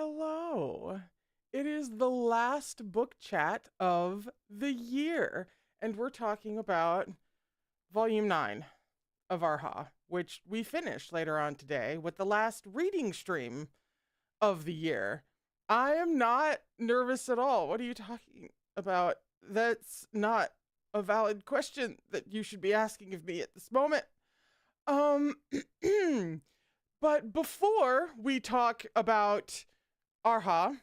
Hello. It is the last book chat of the year, and we're talking about Volume 9 of Erha, which we finished later on today with the last reading stream of the year. I am not nervous at all. What are you talking about? That's not a valid question that you should be asking of me at this moment. Um, but before we talk about Erha,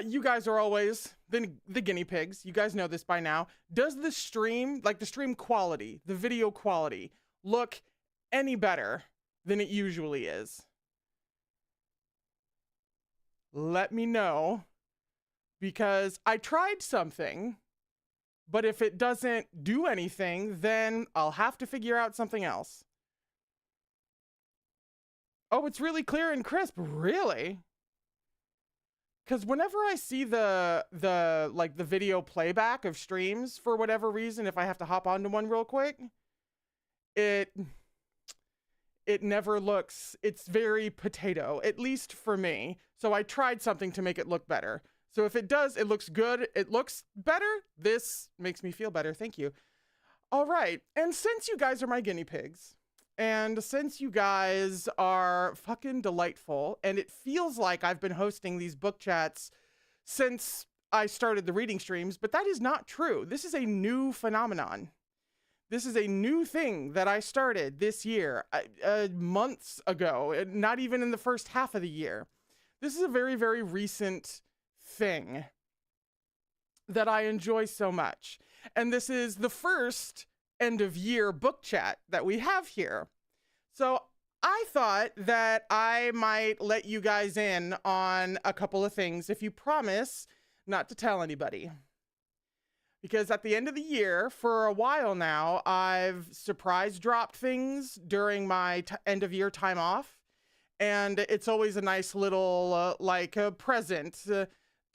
you guys are always the guinea pigs. You guys know this by now. Does the stream, like the stream quality, the video quality, look any better than it usually is? Let me know, because I tried something, but if it doesn't do anything, then I'll have to figure out something else. Oh, it's really clear and crisp. Really? Because whenever I see the video playback of streams, for whatever reason, if I have to hop onto one real quick, it never looks, it's very potato, at least for me. So I tried something to make it look better. So if it does, it looks good, it looks better, this makes me feel better. Thank you. All right, and since you guys are my guinea pigs, and since you guys are fucking delightful, and it feels like I've been hosting these book chats since I started the reading streams, but that is not true. This is a new phenomenon. This is a new thing that I started this year, months ago, not even in the first half of the year. This is a very, very recent thing that I enjoy so much. And this is the first end of year book chat that we have here. So I thought that I might let you guys in on a couple of things if you promise not to tell anybody. Because at the end of the year, for a while now, I've surprise dropped things during my end of year time off. And it's always a nice little, a present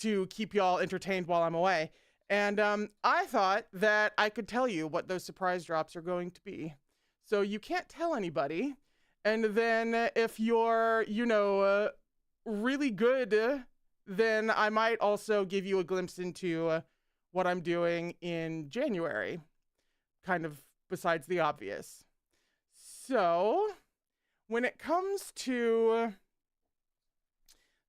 to keep y'all entertained while I'm away. And I thought that I could tell you what those surprise drops are going to be. So you can't tell anybody. And then if you're, really good, then I might also give you a glimpse into what I'm doing in January, kind of besides the obvious. So when it comes to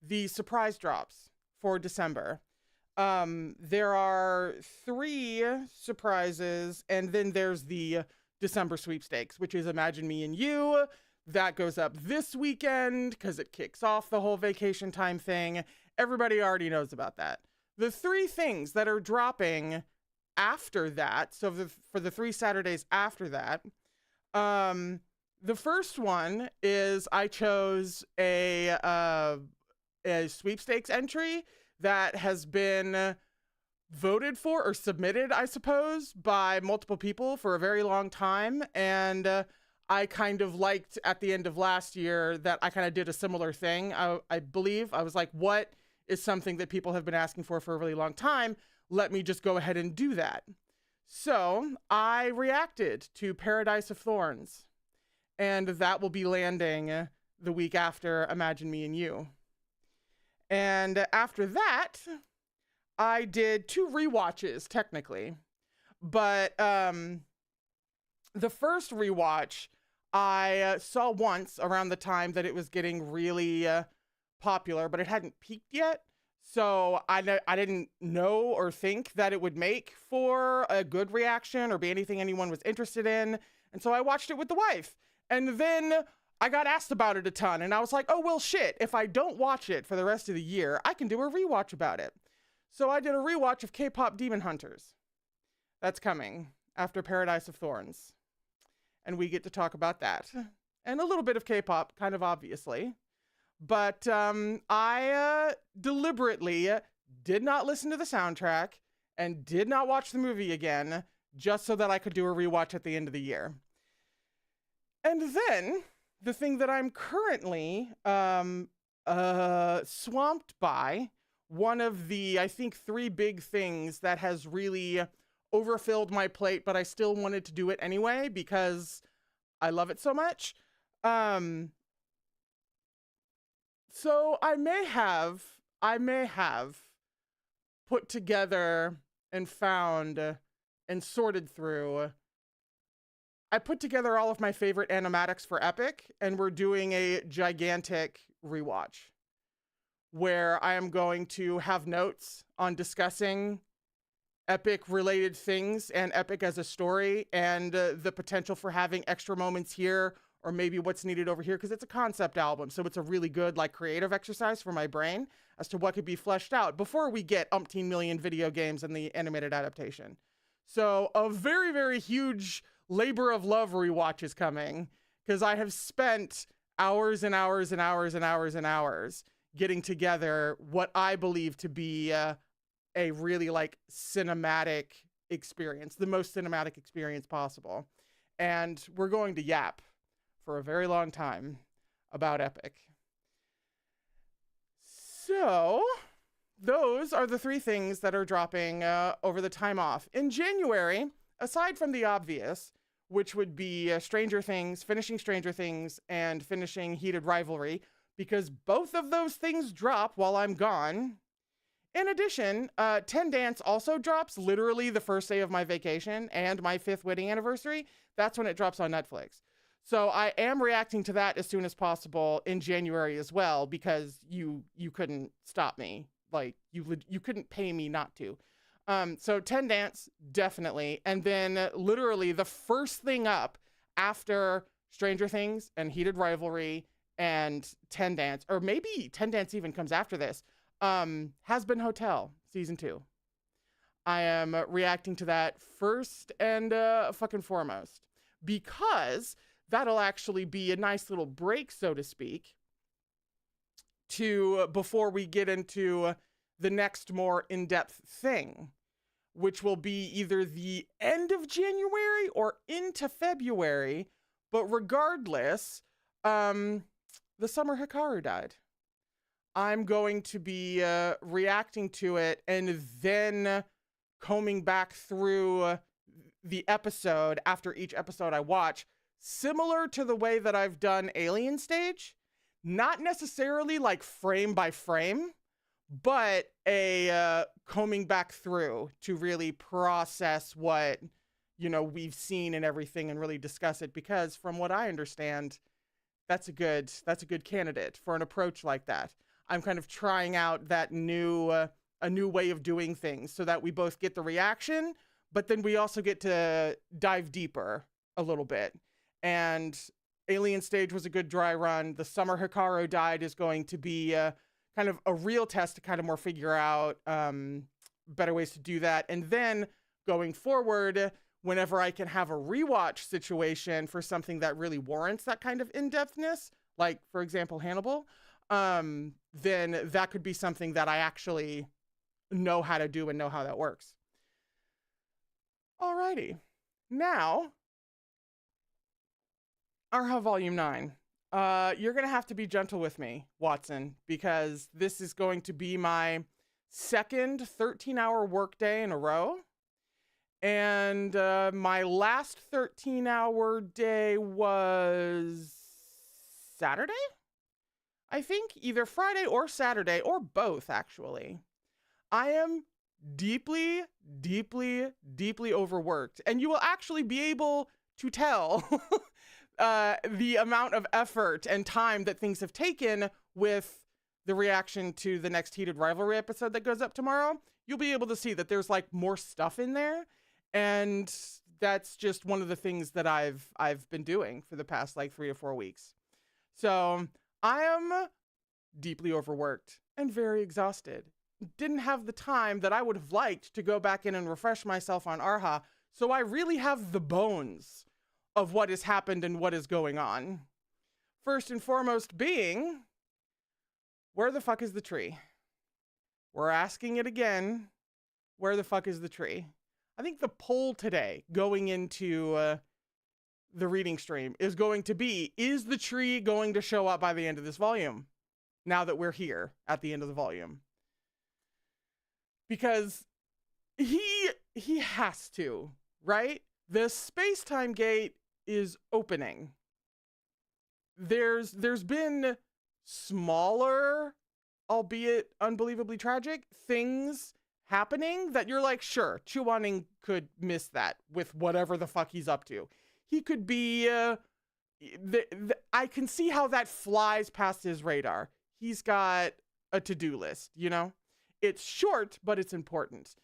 the surprise drops for December, there are 3 surprises, and then there's the December sweepstakes, which is Imagine Me and You. That goes up this weekend because it kicks off the whole vacation time thing. Everybody already knows about that. The 3 things that are dropping after that, so for the 3 Saturdays after that, the first one is I chose a sweepstakes entry that has been voted for or submitted, I suppose, by multiple people for a very long time. And I kind of liked at the end of last year that I kind of did a similar thing. I believe I was like, what is something that people have been asking for a really long time? Let me just go ahead and do that. So I reacted to Paradise of Thorns, and that will be landing the week after Imagine Me and You. And after that, I did 2 rewatches, technically. But the first rewatch I saw once around the time that it was getting really popular, but it hadn't peaked yet. So I didn't know or think that it would make for a good reaction or be anything anyone was interested in. And so I watched it with the wife. And then I got asked about it a ton, and I was like, oh, well, shit, if I don't watch it for the rest of the year, I can do a rewatch about it. So I did a rewatch of K-pop Demon Hunters. That's coming after Paradise of Thorns. And we get to talk about that. And a little bit of K-pop, kind of obviously. But I deliberately did not listen to the soundtrack and did not watch the movie again, just so that I could do a rewatch at the end of the year. And then the thing that I'm currently swamped by, one of the, I think, 3 big things that has really overfilled my plate, but I still wanted to do it anyway because I love it so much. So I may have put together and found and sorted through. I put together all of my favorite animatics for Epic, and we're doing a gigantic rewatch where I am going to have notes on discussing Epic related things and Epic as a story, and the potential for having extra moments here or maybe what's needed over here, because it's a concept album, so it's a really good like creative exercise for my brain as to what could be fleshed out before we get umpteen million video games and the animated adaptation. So a very, very huge labor of love rewatch is coming, because I have spent hours and hours and hours and hours and hours getting together what I believe to be a really like cinematic experience, the most cinematic experience possible. And we're going to yap for a very long time about Epic. So those are the three things that are dropping over the time off. In January, aside from the obvious, which would be Stranger Things, finishing Stranger Things, and finishing Heated Rivalry, because both of those things drop while I'm gone. In addition, 10 Dance also drops literally the first day of my vacation and my 5th wedding anniversary. That's when it drops on Netflix. So I am reacting to that as soon as possible in January as well, because you couldn't stop me. Like, you couldn't pay me not to. So 10 Dance, definitely. And then literally the first thing up after Stranger Things and Heated Rivalry and 10 Dance, or maybe 10 Dance even comes after this, Has Been Hotel season 2. I am reacting to that first and fucking foremost, because that'll actually be a nice little break, so to speak, to before we get into the next more in-depth thing, which will be either the end of January or into February. But regardless, the summer Hikaru died. I'm going to be reacting to it and then combing back through the episode after each episode I watch, similar to the way that I've done Alien Stage. Not necessarily like frame by frame, but a combing back through to really process what, we've seen and everything and really discuss it, because from what I understand, that's a good candidate for an approach like that. I'm kind of trying out that a new way of doing things so that we both get the reaction, but then we also get to dive deeper a little bit. And Alien Stage was a good dry run. The summer Hikaru died is going to be kind of a real test to kind of more figure out better ways to do that. And then going forward, whenever I can have a rewatch situation for something that really warrants that kind of in-depthness, like, for example, Hannibal, then that could be something that I actually know how to do and know how that works. Alrighty. Now, Erha Volume 9. You're going to have to be gentle with me, Watson, because this is going to be my second 13-hour workday in a row. And my last 13-hour day was Saturday? I think either Friday or Saturday, or both, actually. I am deeply, deeply, deeply overworked. And you will actually be able to tell the amount of effort and time that things have taken with the reaction to the next Heated Rivalry episode that goes up tomorrow. You'll be able to see that there's like more stuff in there. And that's just one of the things that I've been doing for the past like 3 to 4 weeks. So I am deeply overworked and very exhausted. Didn't have the time that I would have liked to go back in and refresh myself on Erha. So I really have the bones of what has happened and what is going on. First and foremost being, where the fuck is the tree? We're asking it again. Where the fuck is the tree? I think the poll today going into the reading stream is going to be, is the tree going to show up by the end of this volume? Now that we're here at the end of the volume. Because he has to, right? The space-time gate is opening. There's been smaller, albeit unbelievably tragic, things happening that you're like, sure, Chuaning could miss that with whatever the fuck he's up to. He could be, I can see how that flies past his radar. He's got a to-do list, you know? It's short, but it's important.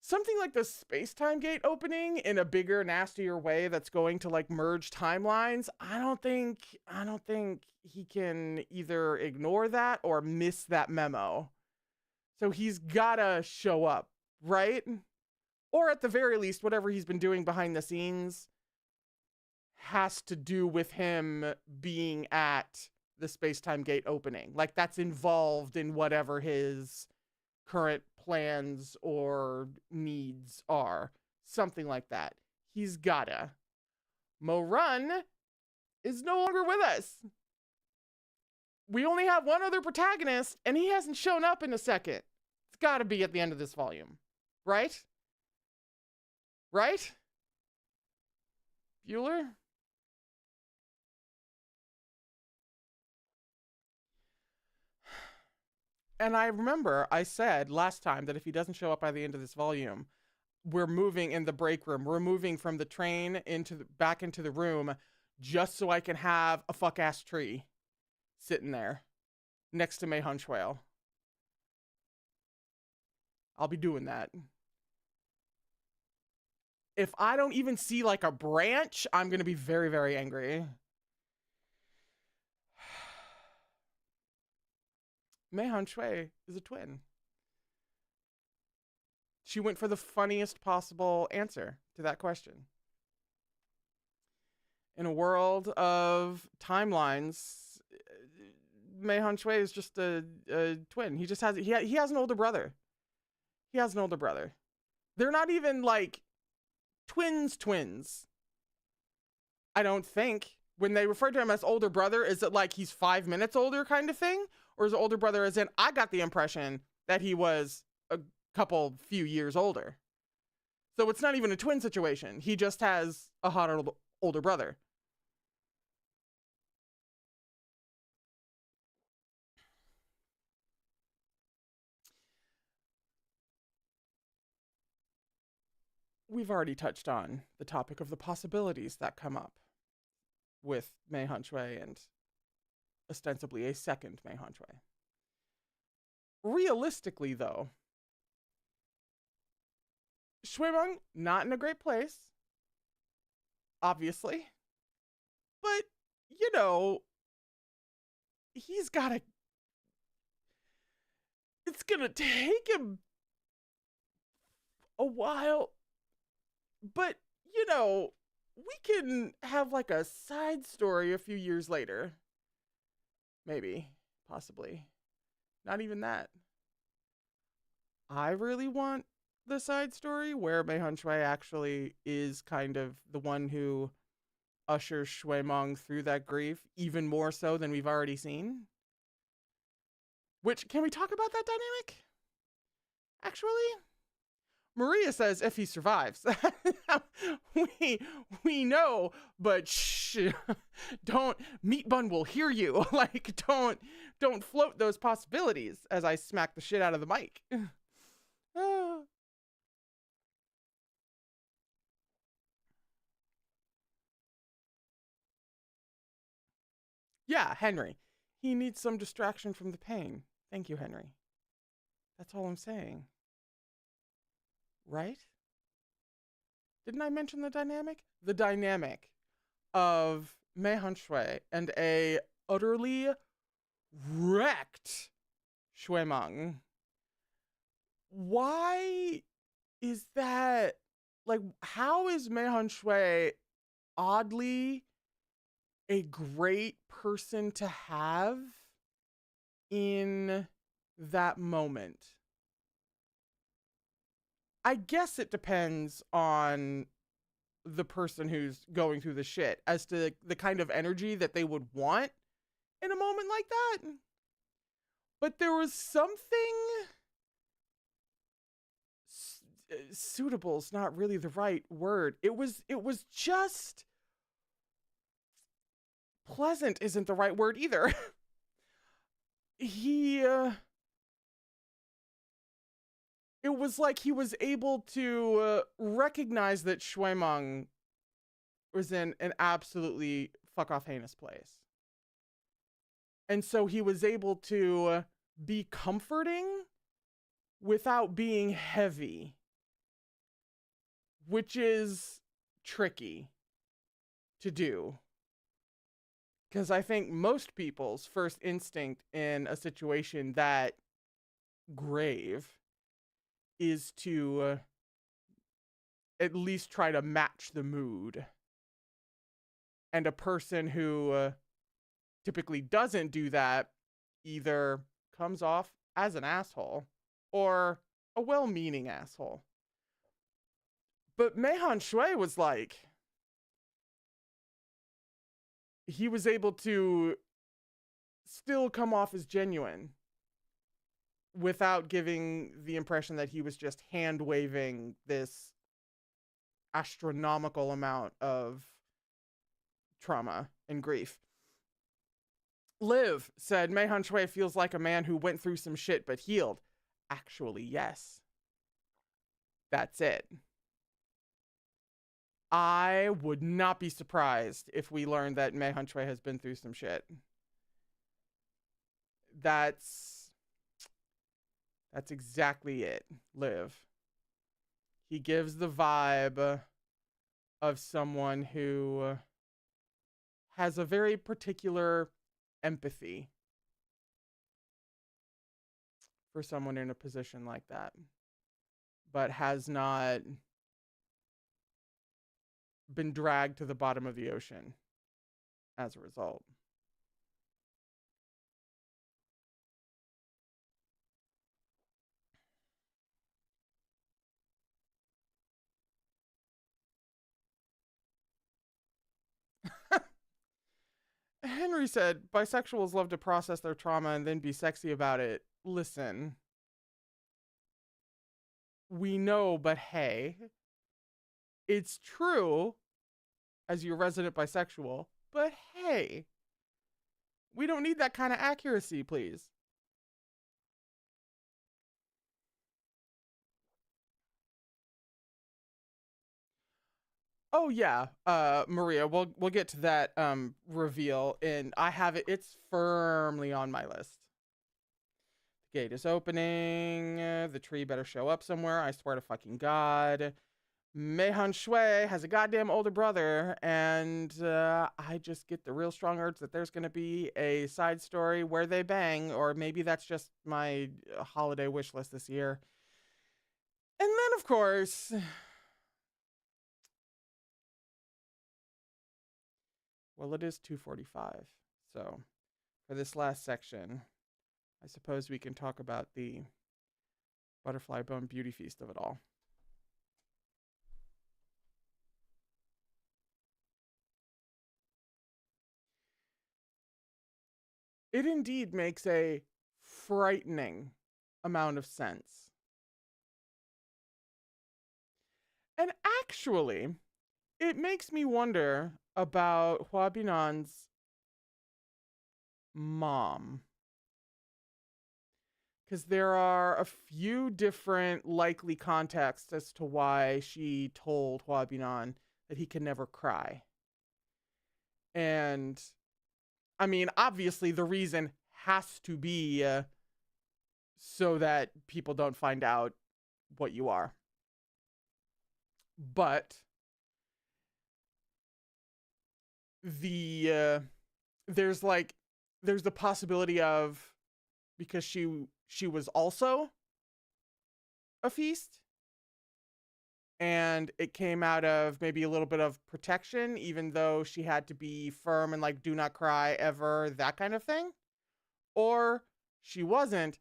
Something like the space-time gate opening in a bigger, nastier way that's going to like merge timelines, I don't think he can either ignore that or miss that memo. So he's gotta show up, right? Or at the very least, whatever he's been doing behind the scenes has to do with him being at the space-time gate opening. Like that's involved in whatever his current plans or needs are. Something like that. He's gotta. Mo-Run is no longer with us. We only have one other protagonist, and he hasn't shown up in a second. It's gotta be at the end of this volume. Right? Right? Bueller? And I remember I said last time that if he doesn't show up by the end of this volume, we're moving in the break room. We're moving from the train back into the room just so I can have a fuck-ass tree sitting there next to Mei-Hun Shuel. I'll be doing that. If I don't even see like a branch, I'm going to be very, very angry. Mei-Hun Shuel is a twin. She went for the funniest possible answer to that question. In a world of timelines, Mei-Hun Shuel is just a twin. He just has he has an older brother. He has an older brother. They're not even like twins. I don't think. When they refer to him as older brother, is it like he's 5 minutes older kind of thing? Or is it older brother as in, I got the impression that he was a few years older. So it's not even a twin situation. He just has a hot older brother. We've already touched on the topic of the possibilities that come up with Mei-Hun Shuel and ostensibly a second Mei-Hun Shuel. Realistically, though, Shuemeng, not in a great place, obviously, but, you know, he's gotta, it's gonna take him a while, but, you know, we can have like a side story a few years later. Maybe, possibly. Not even that. I really want the side story where Mei-Hun Shuel actually is kind of the one who ushers Shuemeng through that grief, even more so than we've already seen. Which, can we talk about that dynamic? Actually? Maria says if he survives. we know, but shh, don't, Meat Bun will hear you. Like, don't float those possibilities as I smack the shit out of the mic. Yeah, Henry. He needs some distraction from the pain. Thank you, Henry. That's all I'm saying. Right? Didn't I mention the dynamic? The dynamic of Mei-Hun Shuel and a utterly wrecked Shuemeng. Why is that? Like, how is Mei-Hun Shuel oddly a great person to have in that moment? I guess it depends on the person who's going through the shit as to the kind of energy that they would want in a moment like that. But there was something, suitable's not really the right word. It was just, pleasant isn't the right word either. he it was like he was able to recognize that Shuimeng was in an absolutely fuck off heinous place. And so he was able to be comforting without being heavy, which is tricky to do. Because I think most people's first instinct in a situation that grave is to at least try to match the mood. And a person who typically doesn't do that either comes off as an asshole or a well-meaning asshole. But Meihan Shui was like, he was able to still come off as genuine without giving the impression that he was just hand waving this astronomical amount of trauma and grief. Liv said, Meihan Shui feels like a man who went through some shit but healed. Actually, yes. That's it. I would not be surprised if we learned that Meihan Shui has been through some shit. That's exactly it, Liv. He gives the vibe of someone who has a very particular empathy for someone in a position like that, but has not been dragged to the bottom of the ocean as a result. Henry said, bisexuals love to process their trauma and then be sexy about it. Listen, we know, but hey, it's true as your resident bisexual, but hey, we don't need that kind of accuracy, please. Oh yeah, Maria, we'll get to that reveal, and I have it. It's firmly on my list. The gate is opening. The tree better show up somewhere. I swear to fucking God. Meihan Shui has a goddamn older brother, and I just get the real strong urge that there's gonna be a side story where they bang, or maybe that's just my holiday wish list this year. And then, of course, well, it is 2:45, so for this last section, I suppose we can talk about the butterfly bone beauty feast of it all. It indeed makes a frightening amount of sense. And actually, it makes me wonder about Hua Binan's mom. Because there are a few different likely contexts as to why she told Hua Binan that he can never cry. And I mean, obviously, the reason has to be so that people don't find out what you are. But there's the possibility of, because she was also a feast, and it came out of maybe a little bit of protection, even though she had to be firm and like, do not cry ever, that kind of thing. Or she wasn't,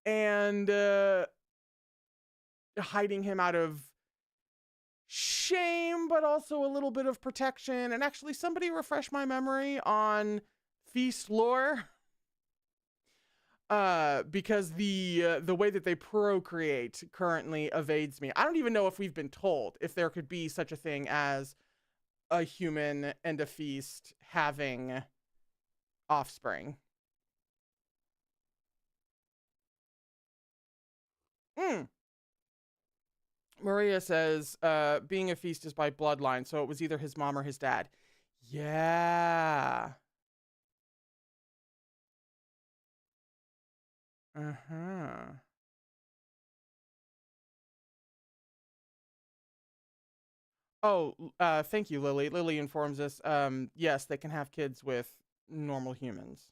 and hiding him out of shame, but also a little bit of protection. And actually, somebody refresh my memory on feast lore. Because the way that they procreate currently evades me. I don't even know if we've been told if there could be such a thing as a human and a feast having offspring. Mm. Maria says, being a feast is by bloodline, so it was either his mom or his dad. Yeah. Uh-huh. Oh, thank you, Lily. Lily informs us, yes, they can have kids with normal humans.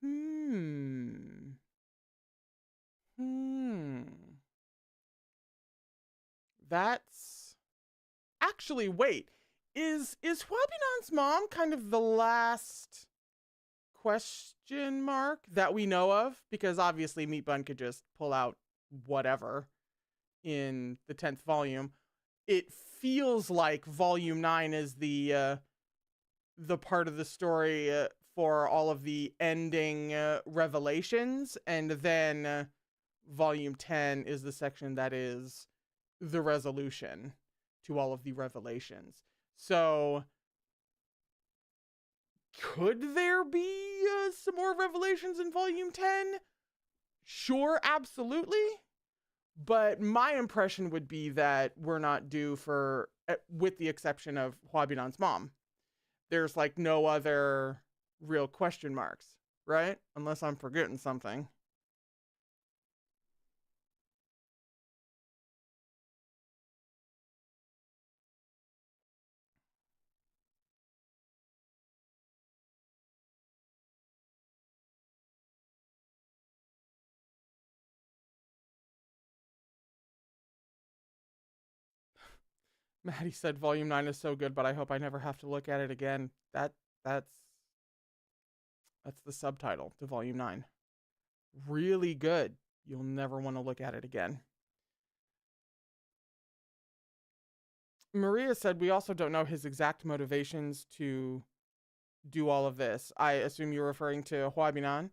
Hmm. Hmm. That's actually, wait. Is Huabinan's mom kind of the last question mark that we know of? Because obviously Meat Bun could just pull out whatever in the 10th volume. It feels like volume 9 is the part of the story for all of the ending revelations, and then volume 10 is the section that is the resolution to all of the revelations. So could there be some more revelations in volume 10? Sure, absolutely. But my impression would be that we're not due for, with the exception of Huabinan's mom. There's like no other real question marks, right? Unless I'm forgetting something. Maddie said volume 9 is so good, but I hope I never have to look at it again. That's that's the subtitle to volume 9. Really good. You'll never want to look at it again. Maria said we also don't know his exact motivations to do all of this. I assume you're referring to Huabinan.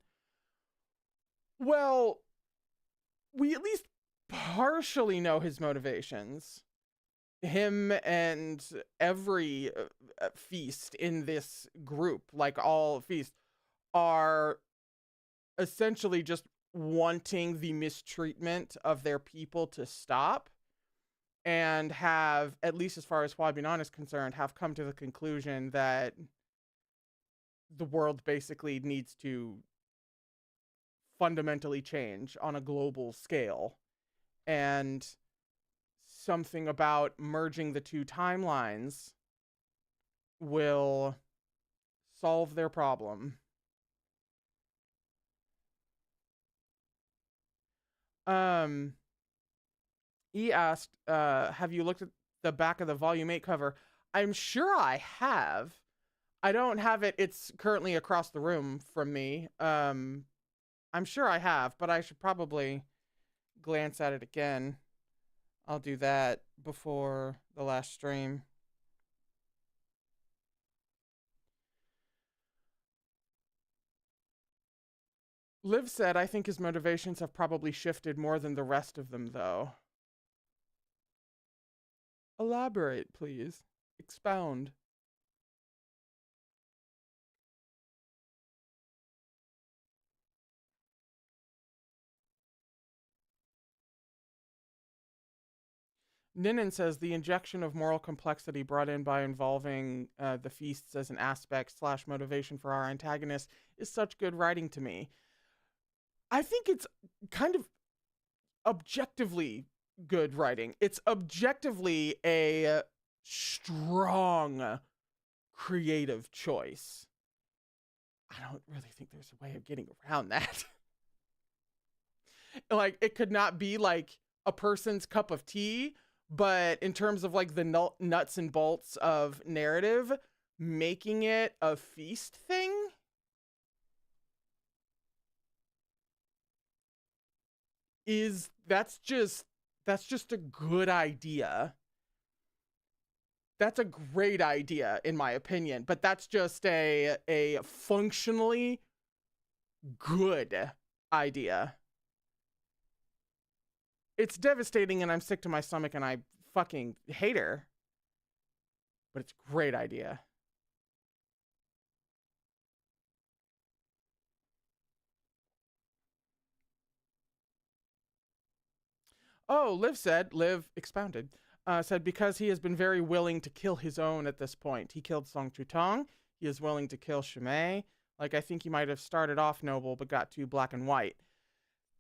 Well, we at least partially know his motivations. Him and every feast in this group, like all feasts, are essentially just wanting the mistreatment of their people to stop, and have, at least as far as Huabinan is concerned, have come to the conclusion that the world basically needs to fundamentally change on a global scale. And something about merging the two timelines will solve their problem. Um, he asked, have you looked at the back of the volume 8 cover? I'm sure I have. I don't have it. It's currently across the room from me. I'm sure I have, but I should probably glance at it again. I'll do that before the last stream. Liv said, I think his motivations have probably shifted more than the rest of them, though. Elaborate, please. Expound. Ninan says the injection of moral complexity brought in by involving the feasts as an aspect / motivation for our antagonist is such good writing to me. I think it's kind of objectively good writing. It's objectively a strong creative choice. I don't really think there's a way of getting around that. Like, it could not be like a person's cup of tea, but in terms of like the nuts and bolts of narrative, making it a feast thing is that's just a good idea. That's a great idea in my opinion, but that's just a functionally good idea. It's devastating and I'm sick to my stomach and I fucking hate her, but it's a great idea. Oh, Liv expounded, said because he has been very willing to kill his own at this point. He killed Song Chutong. He is willing to kill Shimei. Like, I think he might have started off noble, but got too black and white.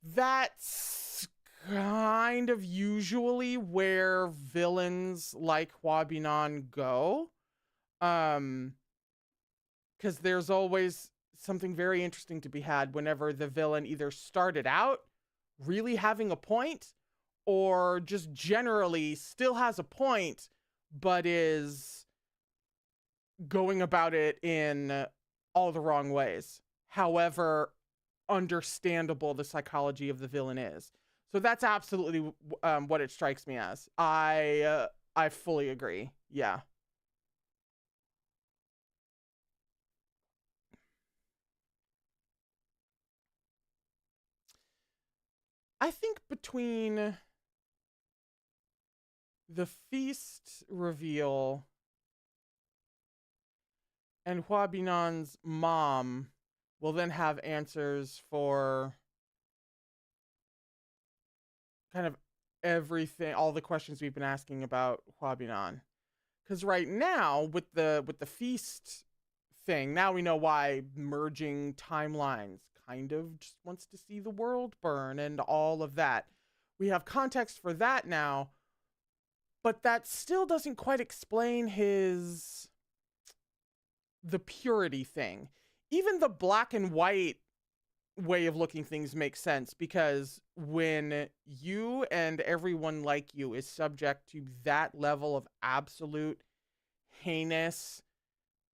That's kind of usually where villains like Hua Binan go. Because there's always something very interesting to be had whenever the villain either started out really having a point or just generally still has a point, but is going about it in all the wrong ways. However understandable the psychology of the villain is. So that's absolutely what it strikes me as. I fully agree. Yeah. I think between the feast reveal and Hua Binan's mom, will then have answers for kind of everything, all the questions we've been asking about Hua Binan. Because right now, with the feast thing, now we know why merging timelines kind of just wants to see the world burn and all of that. We have context for that now, but that still doesn't quite explain the purity thing. Even the black and white way of looking things makes sense, because when you and everyone like you is subject to that level of absolute heinous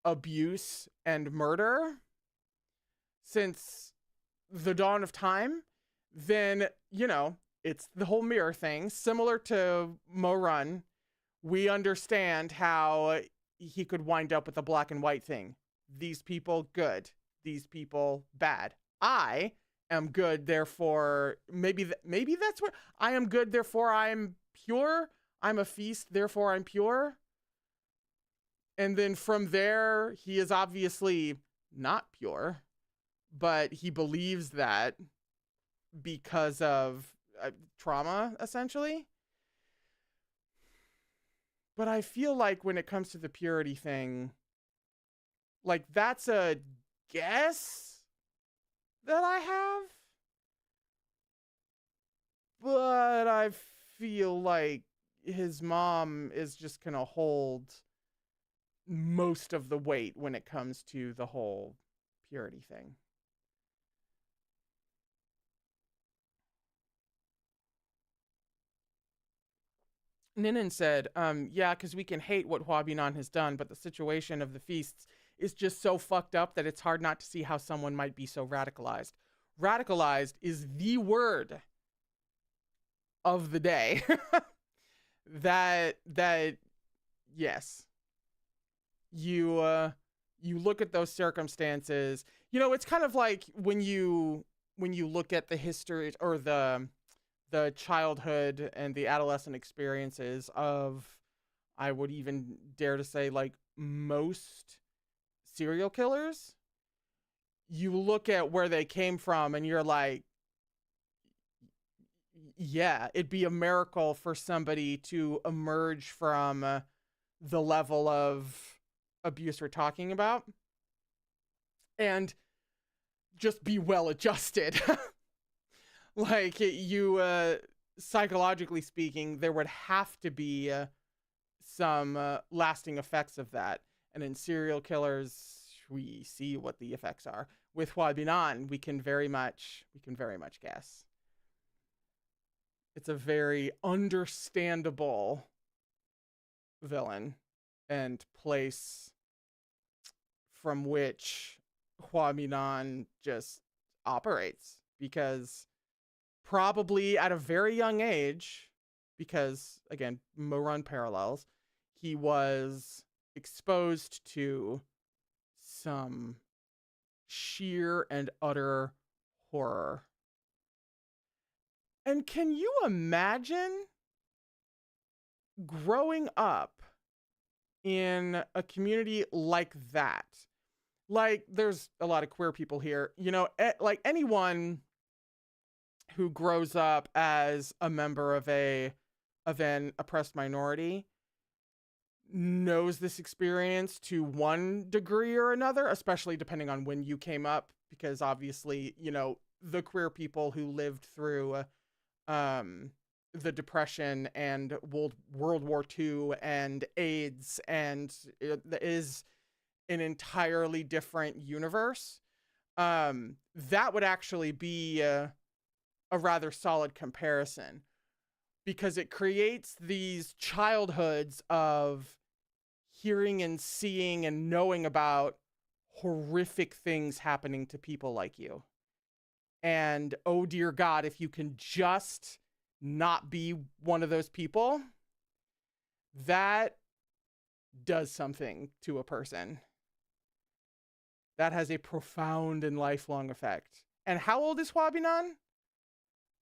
abuse and murder since the dawn of time, then, you know, it's the whole mirror thing. Similar to Mo Run, we understand how he could wind up with a black and white thing. These people, good. These people, bad. I am good, therefore, maybe that's what, I am good, therefore I'm pure. I'm a feast, therefore I'm pure. And then from there, he is obviously not pure, but he believes that because of trauma, essentially. But I feel like when it comes to the purity thing, like, that's a guess that I have. But I feel like his mom is just gonna hold most of the weight when it comes to the whole purity thing. Ninan said, yeah, because we can hate what Hua Binan has done, but the situation of the feasts is just so fucked up that it's hard not to see how someone might be so radicalized. Radicalized is the word of the day. that yes. You look at those circumstances. You know, it's kind of like when you look at the history or the childhood and the adolescent experiences of, I would even dare to say, like, most serial killers. You look at where they came from and you're like, yeah, it'd be a miracle for somebody to emerge from the level of abuse we're talking about and just be well adjusted. Like, you, psychologically speaking, there would have to be some lasting effects of that. And in serial killers, we see what the effects are. With Hua Binan, we can very much guess. It's a very understandable villain and place from which Hua Binan just operates, because probably at a very young age, because again, Moran parallels, he was exposed to some sheer and utter horror. And can you imagine growing up in a community like that? Like, there's a lot of queer people here, you know, like anyone who grows up as a member of an oppressed minority knows this experience to one degree or another, especially depending on when you came up, because obviously, the queer people who lived through the Depression and World War II and AIDS, and it is an entirely different universe. That would actually be a rather solid comparison, because it creates these childhoods of hearing and seeing and knowing about horrific things happening to people like you. And oh dear God, if you can just not be one of those people, that does something to a person. That has a profound and lifelong effect. And how old is Huabinan?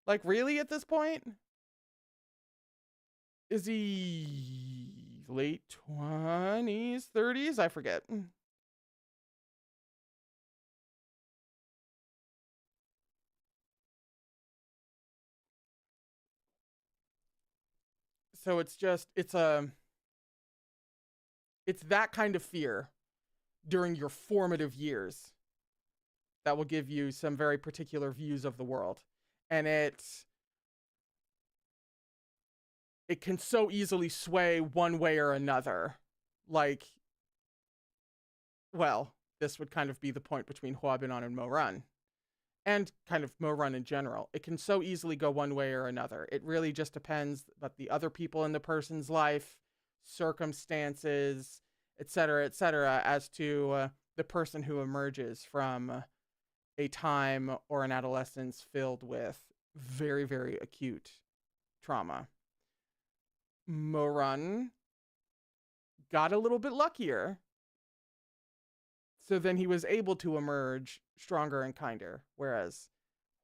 Like, really, at this point? Is he late 20s, 30s? I forget. So it's that kind of fear during your formative years that will give you some very particular views of the world. And it can so easily sway one way or another. Like, well, this would kind of be the point between Huabinan and Mo-Run, and kind of Mo-Run in general. It can so easily go one way or another. It really just depends about the other people in the person's life, circumstances, etc., as to the person who emerges from a time or an adolescence filled with very, very acute trauma. Mo-Run got a little bit luckier, so then he was able to emerge stronger and kinder, whereas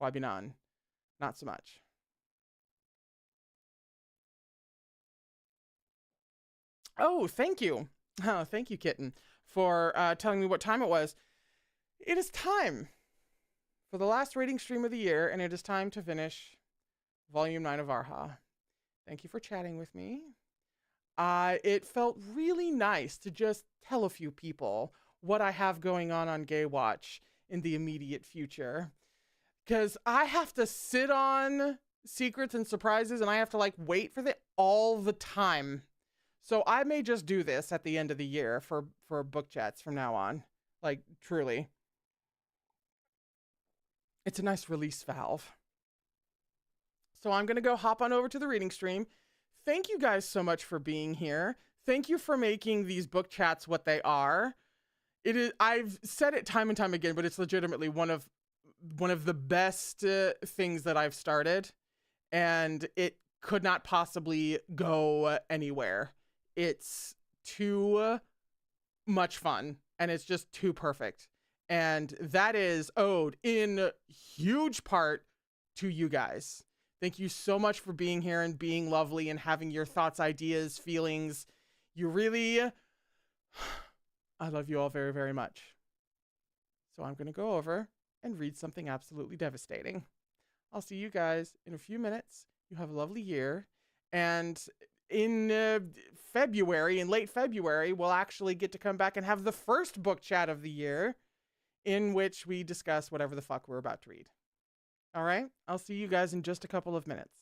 Huabinan, not so much. Oh, thank you. Oh, thank you, Kitten, for telling me what time it was. It is time for the last reading stream of the year, and it is time to finish Volume 9 of Erha. Thank you for chatting with me. It felt really nice to just tell a few people what I have going on Gaywatch in the immediate future, because I have to sit on secrets and surprises, and I have to wait for them all the time. So I may just do this at the end of the year for book chats from now on. Truly. It's a nice release valve. So I'm going to go hop on over to the reading stream. Thank you guys so much for being here. Thank you for making these book chats what they are. It is, I've said it time and time again, but it's legitimately one of the best things that I've started, and it could not possibly go anywhere. It's too much fun, and it's just too perfect. And that is owed in huge part to you guys. Thank you so much for being here and being lovely and having your thoughts, ideas, feelings. You really... I love you all very, very much. So I'm going to go over and read something absolutely devastating. I'll see you guys in a few minutes. You have a lovely year. And in late February, we'll actually get to come back and have the first book chat of the year, in which we discuss whatever the fuck we're about to read. All right? I'll see you guys in just a couple of minutes.